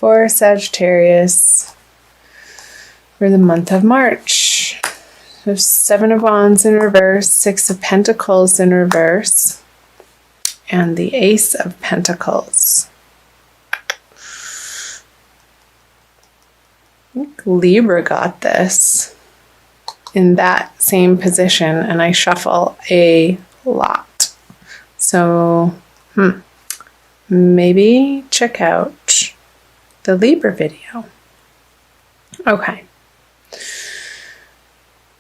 for Sagittarius for the month of March. So 7 of Wands in reverse, 6 of Pentacles in reverse, and the Ace of Pentacles. I think Libra got this in that same position, and I shuffle a lot. So, maybe check out the Libra video. Okay.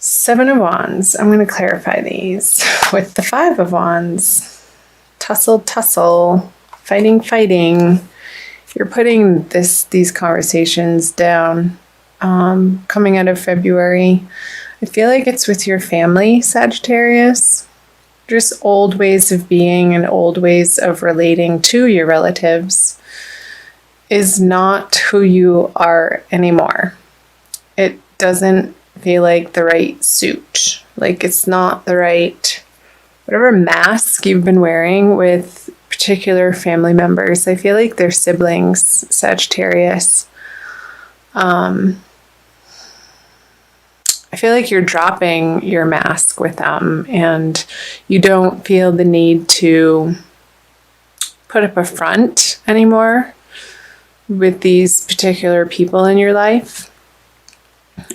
7 of Wands. I'm going to clarify these with the 5 of Wands. Tussle, fighting. You're putting these conversations down. Coming out of February, I feel like it's with your family, Sagittarius. Just old ways of being and old ways of relating to your relatives is not who you are anymore. It doesn't feel like the right suit. Like it's not the right, whatever mask you've been wearing with particular family members. I feel like they're siblings, Sagittarius. I feel like you're dropping your mask with them and you don't feel the need to put up a front anymore with these particular people in your life.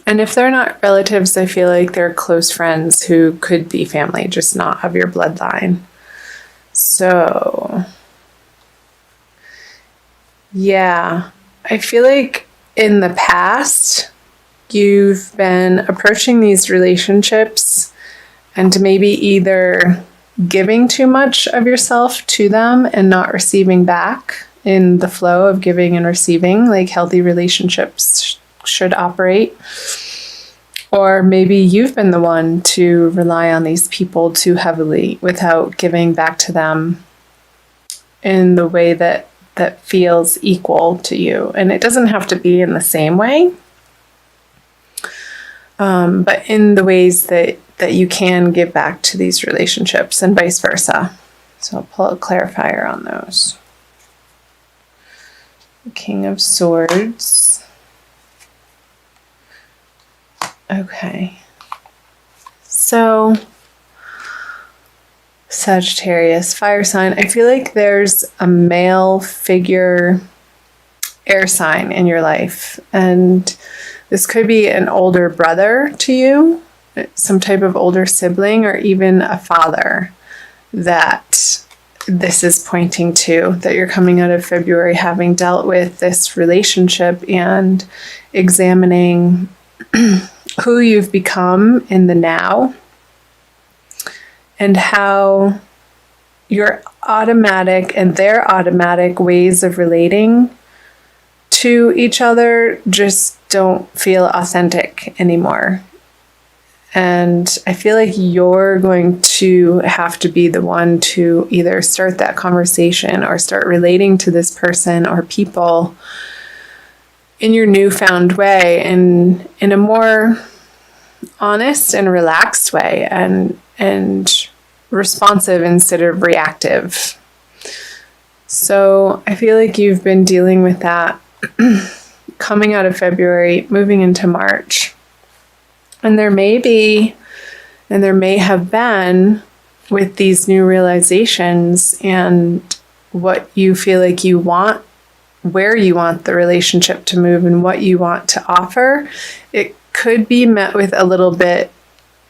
And if they're not relatives, I feel like they're close friends who could be family, just not of your bloodline. So, yeah, I feel like in the past, you've been approaching these relationships and maybe either giving too much of yourself to them and not receiving back in the flow of giving and receiving, like healthy relationships should operate. Or maybe you've been the one to rely on these people too heavily without giving back to them in the way that feels equal to you. And it doesn't have to be in the same way, but in the ways that you can give back to these relationships and vice versa. So I'll pull a clarifier on those. King of Swords. Okay. So, Sagittarius, fire sign. I feel like there's a male figure, air sign in your life. And this could be an older brother to you, some type of older sibling, or even a father that this is pointing to, that you're coming out of February having dealt with this relationship and examining who you've become in the now and how your automatic and their automatic ways of relating to each other just don't feel authentic anymore. And I feel like you're going to have to be the one to either start that conversation or start relating to this person or people in your newfound way and in a more honest and relaxed way and responsive instead of reactive. So I feel like you've been dealing with that coming out of February, moving into March. And there may have been, with these new realizations and what you feel like you want, where you want the relationship to move and what you want to offer, it could be met with a little bit,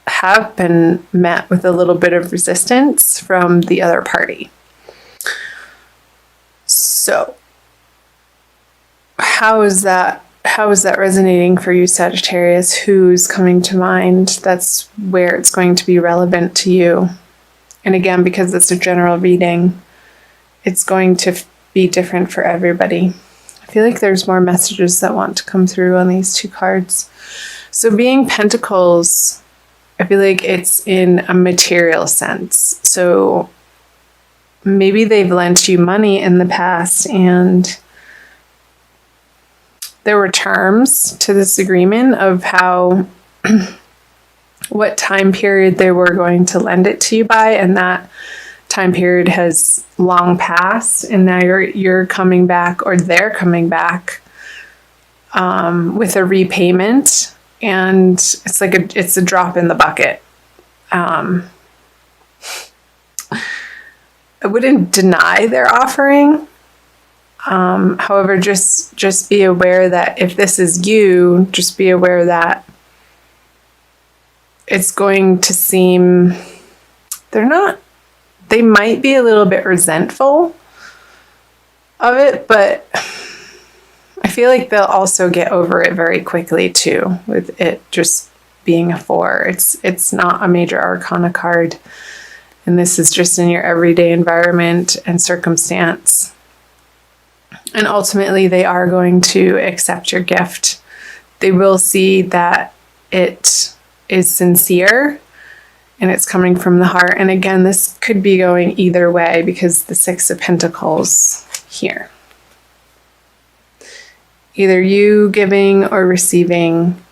have been met with a little bit of resistance from the other party. So, how is that resonating for you, Sagittarius? Who's coming to mind? That's where it's going to be relevant to you. And again, because it's a general reading, it's going to be different for everybody. I feel like there's more messages that want to come through on these two cards. So being Pentacles, I feel like it's in a material sense. So maybe they've lent you money in the past and there were terms to this agreement of how, what time period they were going to lend it to you by, and that time period has long passed, and now you're coming back, or they're coming back with a repayment, and it's a drop in the bucket. I wouldn't deny their offering. However, just be aware that if this is you, just be aware that it's going to seem, they might be a little bit resentful of it, but I feel like they'll also get over it very quickly too, with it just being a 4. It's not a major arcana card, and this is just in your everyday environment and circumstance. And ultimately, they are going to accept your gift. They will see that it is sincere and it's coming from the heart. And again, this could be going either way because the 6 of Pentacles here. Either you giving or receiving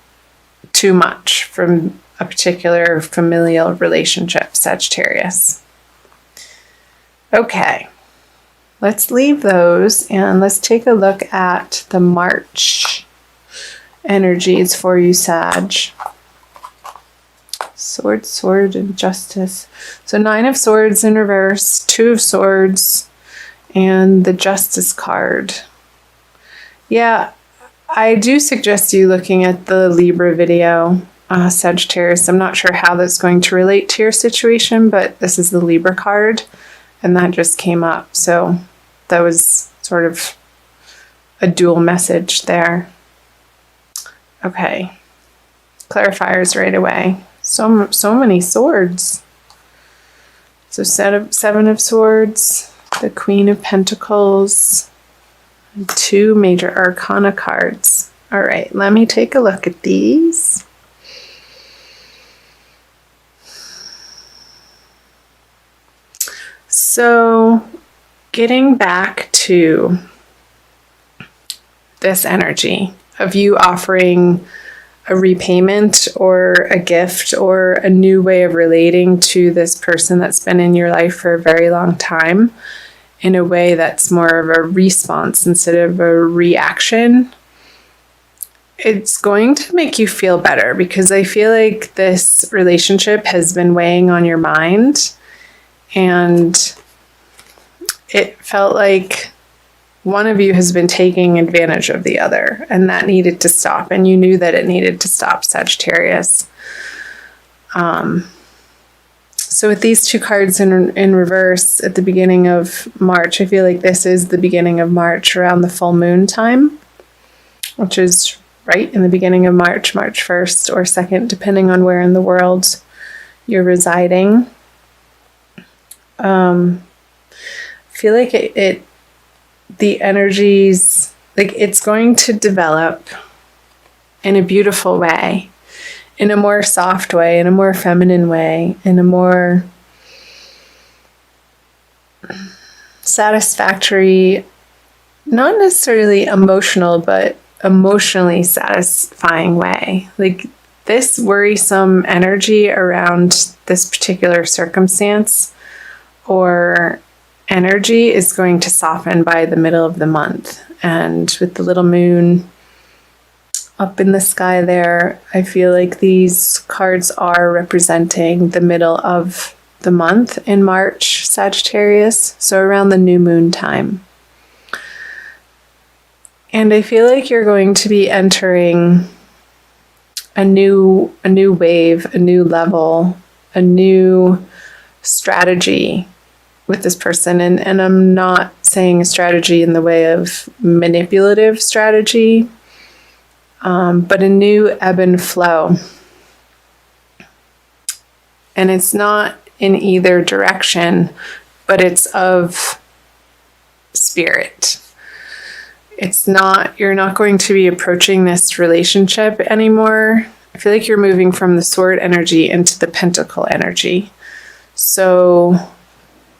too much from a particular familial relationship, Sagittarius. Okay. Let's leave those and let's take a look at the March energies for you, Sag. Sword, sword, and justice. So 9 of Swords in reverse, 2 of Swords, and the Justice card. Yeah, I do suggest you looking at the Libra video, Sagittarius. I'm not sure how that's going to relate to your situation, but this is the Libra card. And that just came up. So that was sort of a dual message there. Okay. Clarifiers right away. So many swords. So 7 of Swords, the Queen of Pentacles, and 2 major arcana cards. All right, let me take a look at these. So, getting back to this energy of you offering a repayment or a gift or a new way of relating to this person that's been in your life for a very long time in a way that's more of a response instead of a reaction, it's going to make you feel better because I feel like this relationship has been weighing on your mind. And it felt like one of you has been taking advantage of the other, and that needed to stop. And you knew that it needed to stop, Sagittarius. So with these 2 cards in reverse at the beginning of March, I feel like this is the beginning of March around the full moon time, which is right in the beginning of March, March 1st or 2nd, depending on where in the world you're residing. I feel like the energies, like it's going to develop in a beautiful way, in a more soft way, in a more feminine way, in a more satisfactory, not necessarily emotional, but emotionally satisfying way. Like this worrisome energy around this particular circumstance or energy is going to soften by the middle of the month. And with the little moon up in the sky there, I feel like these cards are representing the middle of the month in March, Sagittarius, so around the new moon time. And I feel like you're going to be entering a new wave, a new level, a new strategy with this person. And I'm not saying a strategy in the way of manipulative strategy, but a new ebb and flow. And it's not in either direction, but it's of spirit. It's not, you're not going to be approaching this relationship anymore. I feel like you're moving from the sword energy into the pentacle energy. So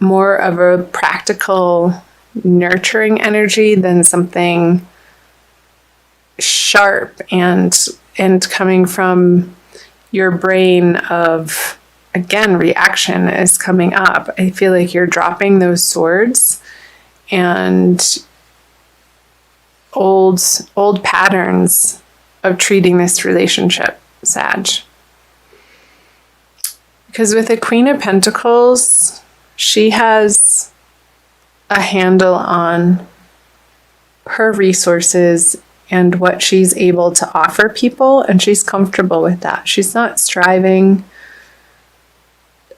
more of a practical, nurturing energy than something sharp and coming from your brain of, again, reaction is coming up. I feel like you're dropping those swords and old patterns of treating this relationship, Sag. Because with the Queen of Pentacles, she has a handle on her resources and what she's able to offer people, and she's comfortable with that. She's not striving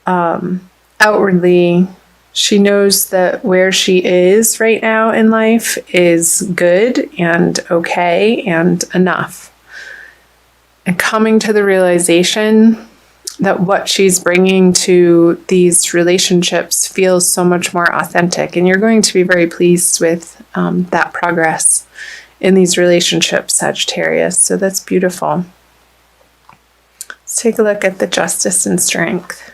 outwardly. She knows that where she is right now in life is good and okay and enough. And coming to the realization that what she's bringing to these relationships feels so much more authentic. And you're going to be very pleased with that progress in these relationships, Sagittarius. So that's beautiful. Let's take a look at the Justice and Strength.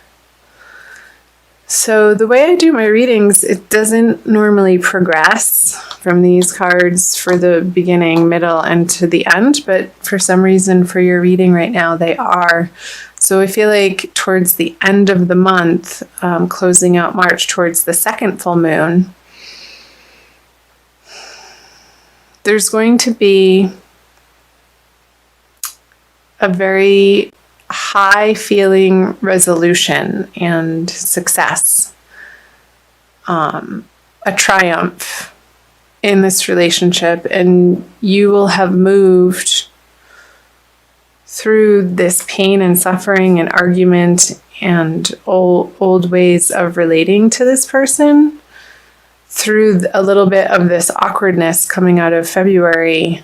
So the way I do my readings, it doesn't normally progress from these cards for the beginning, middle, and to the end, but for some reason for your reading right now, they are. So I feel like towards the end of the month, closing out March towards the second full moon, there's going to be a very high feeling resolution and success, a triumph in this relationship, and you will have moved through this pain and suffering and argument and old ways of relating to this person through a little bit of this awkwardness coming out of February,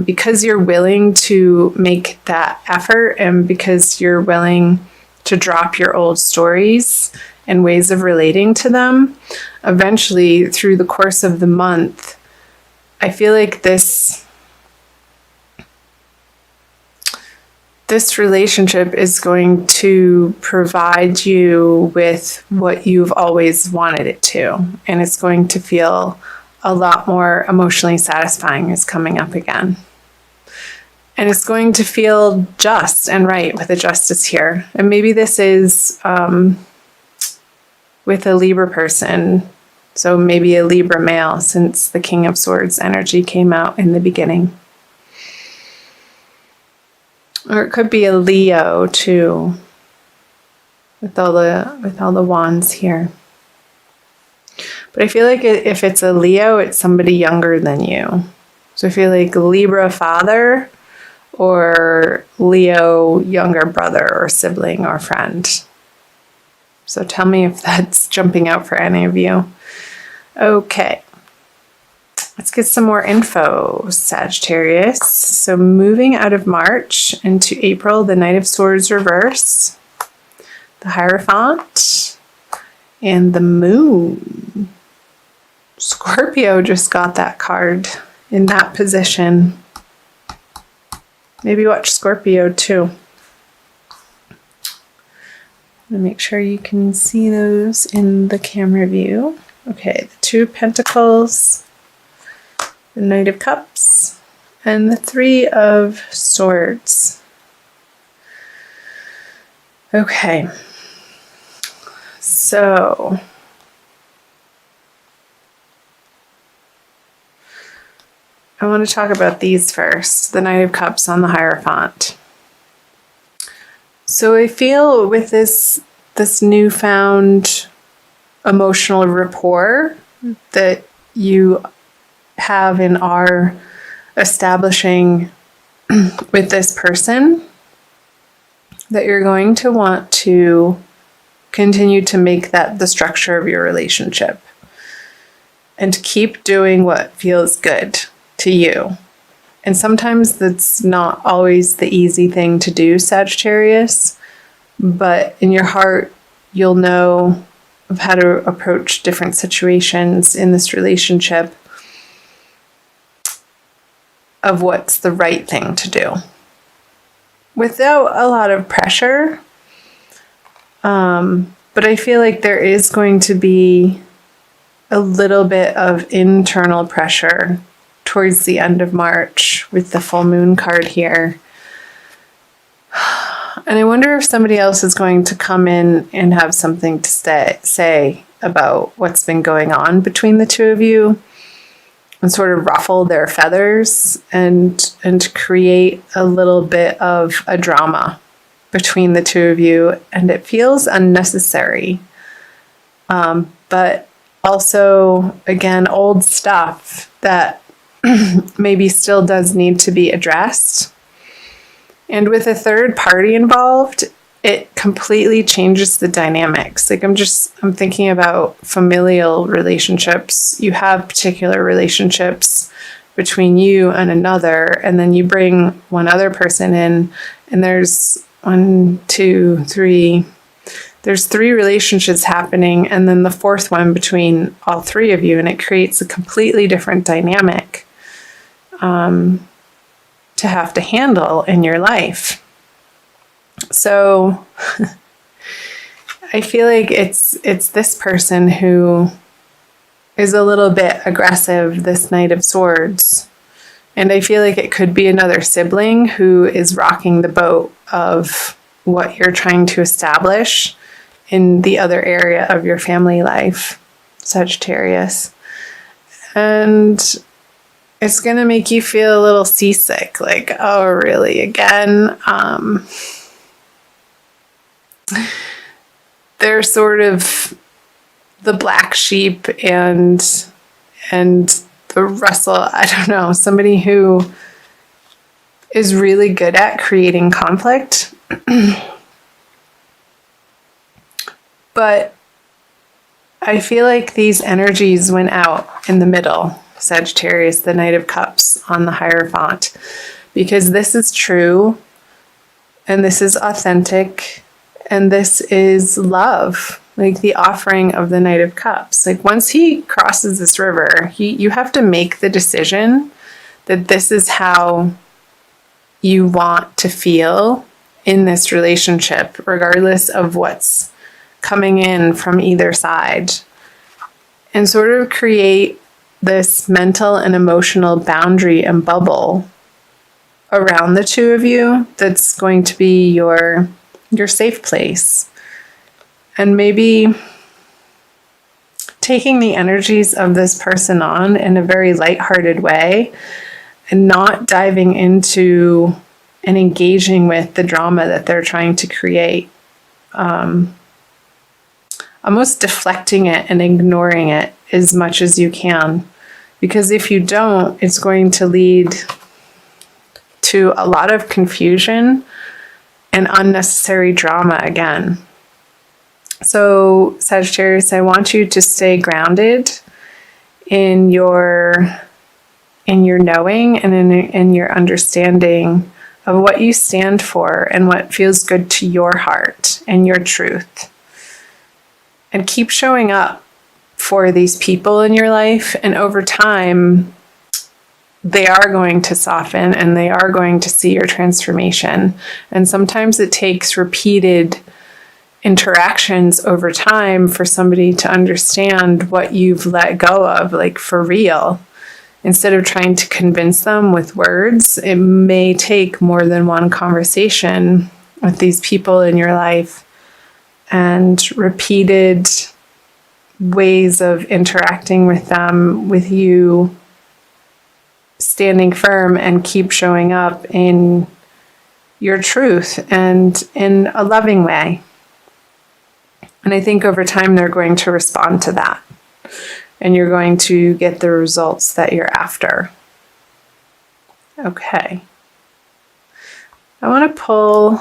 because you're willing to make that effort and because you're willing to drop your old stories and ways of relating to them. Eventually, through the course of the month, I feel like this relationship is going to provide you with what you've always wanted it to. And it's going to feel a lot more emotionally satisfying is coming up again. And it's going to feel just and right with the Justice here. And maybe this is with a Libra person. So maybe a Libra male, since the King of Swords energy came out in the beginning. Or it could be a Leo too, with all the wands here. But I feel like if it's a Leo, it's somebody younger than you. So I feel like Libra father or Leo younger brother or sibling or friend. So tell me if that's jumping out for any of you. Okay. Let's get some more info, Sagittarius. So moving out of March into April, the Knight of Swords reverse, the Hierophant, and the Moon. Scorpio just got that card in that position. Maybe watch Scorpio too. Make sure you can see those in the camera view. Okay, the Two of Pentacles, the Knight of Cups, and the Three of Swords. Okay, so I want to talk about these first. The Knight of Cups on the Hierophant. So I feel with this newfound emotional rapport that you have and are establishing with this person, that you're going to want to continue to make that the structure of your relationship and keep doing what feels good to you. And sometimes that's not always the easy thing to do, Sagittarius, but in your heart, you'll know of how to approach different situations in this relationship of what's the right thing to do without a lot of pressure. But I feel like there is going to be a little bit of internal pressure towards the end of March with the full moon card here. And I wonder if somebody else is going to come in and have something to say about what's been going on between the two of you, and sort of ruffle their feathers and create a little bit of a drama between the two of you, and it feels unnecessary. But also, again, old stuff that maybe still does need to be addressed. And with a third party involved, it completely changes the dynamics. Like I'm thinking about familial relationships. You have particular relationships between you and another, and then you bring one other person in, and there's there's 3 relationships happening, and then the 4th one between all 3 of you, and it creates a completely different dynamic to have to handle in your life. So I feel like it's this person who is a little bit aggressive, this Knight of Swords. And I feel like it could be another sibling who is rocking the boat of what you're trying to establish in the other area of your family life, Sagittarius. And it's going to make you feel a little seasick, like, oh, really, again? They're sort of the black sheep and the Russell, I don't know, somebody who is really good at creating conflict. But I feel like these energies went out in the middle, Sagittarius, the Knight of Cups on the Hierophant, because this is true, and this is authentic, and this is love, like the offering of the Knight of Cups. Like once he crosses this river, you have to make the decision that this is how you want to feel in this relationship, regardless of what's coming in from either side, and sort of create this mental and emotional boundary and bubble around the two of you that's going to be your safe place. And maybe taking the energies of this person on in a very lighthearted way and not diving into and engaging with the drama that they're trying to create. Almost deflecting it and ignoring it as much as you can. Because if you don't, it's going to lead to a lot of confusion and unnecessary drama again. So, Sagittarius, I want you to stay grounded in your knowing and in your understanding of what you stand for and what feels good to your heart and your truth. And keep showing up for these people in your life. And over time, they are going to soften and they are going to see your transformation. And sometimes it takes repeated interactions over time for somebody to understand what you've let go of, like for real. Instead of trying to convince them with words, it may take more than one conversation with these people in your life and repeated ways of interacting with them, with you standing firm and keep showing up in your truth and in a loving way. And I think over time they're going to respond to that. And you're going to get the results that you're after. Okay. I want to pull...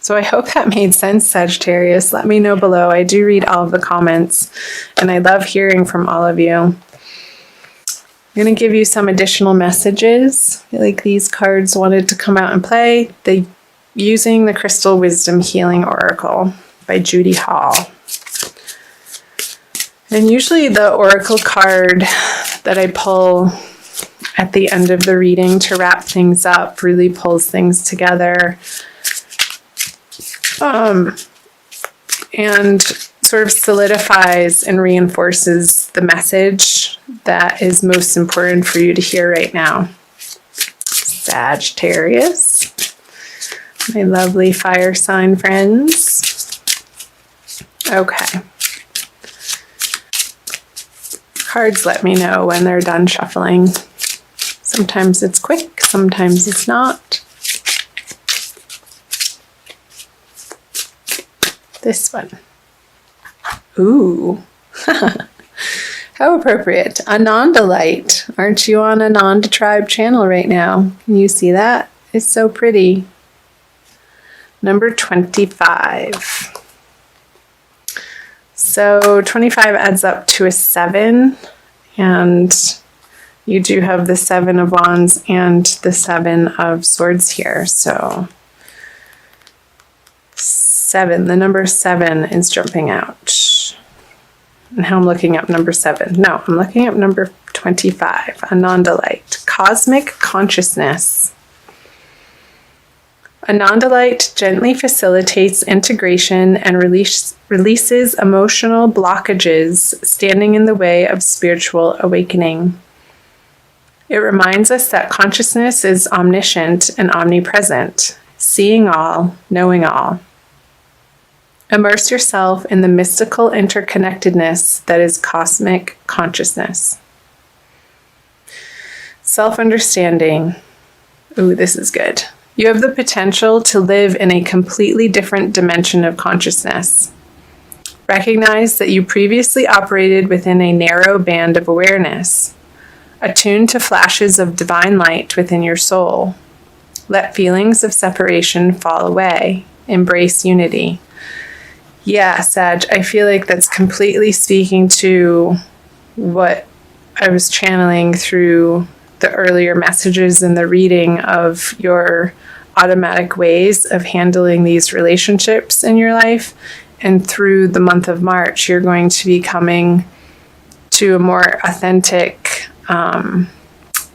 So I hope that made sense, Sagittarius. Let me know below. I do read all of the comments, and I love hearing from all of you. I'm going to give you some additional messages. I feel like these cards wanted to come out and play. Using the Crystal Wisdom Healing Oracle by Judy Hall. And usually the oracle card that I pull at the end of the reading to wrap things up really pulls things together. And sort of solidifies and reinforces the message that is most important for you to hear right now. Sagittarius, my lovely fire sign friends. Okay. Cards let me know when they're done shuffling. Sometimes it's quick, sometimes it's not. This one. Ooh. How appropriate. Ananda light. Aren't you on Ananda Tribe channel right now? Can you see that? It's so pretty. Number 25. So 25 adds up to a 7, and you do have the 7 of Wands and the 7 of Swords here. So 7, the number 7 is jumping out. And how I'm looking up number 7. No, I'm looking up number 25, Ananda light, cosmic consciousness. Ananda light gently facilitates integration and releases emotional blockages standing in the way of spiritual awakening. It reminds us that consciousness is omniscient and omnipresent, seeing all, knowing all. Immerse yourself in the mystical interconnectedness that is cosmic consciousness. Self-understanding. Ooh, this is good. You have the potential to live in a completely different dimension of consciousness. Recognize that you previously operated within a narrow band of awareness, attuned to flashes of divine light within your soul. Let feelings of separation fall away. Embrace unity. Yeah, Sag, I feel like that's completely speaking to what I was channeling through the earlier messages in the reading of your automatic ways of handling these relationships in your life. And through the month of March, you're going to be coming to a more authentic,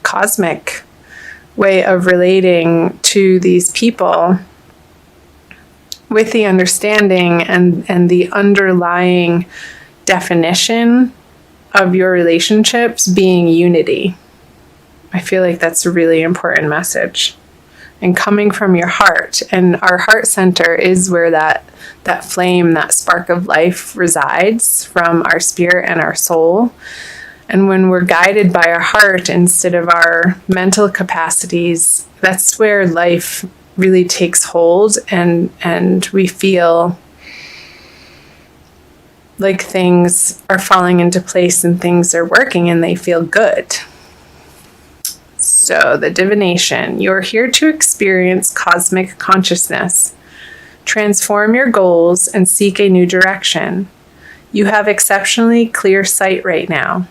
cosmic way of relating to these people, with the understanding and the underlying definition of your relationships being unity. I feel like that's a really important message. And coming from your heart. And our heart center is where that flame, that spark of life resides from our spirit and our soul. And when we're guided by our heart instead of our mental capacities, that's where life really takes hold, and we feel like things are falling into place and things are working and they feel good. So the divination, you're here to experience cosmic consciousness, transform your goals, and seek a new direction. You have exceptionally clear sight right now.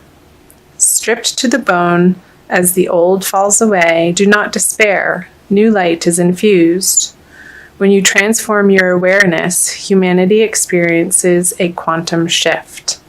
Stripped to the bone as the old falls away, do not despair. New light is infused. When you transform your awareness, humanity experiences a quantum shift.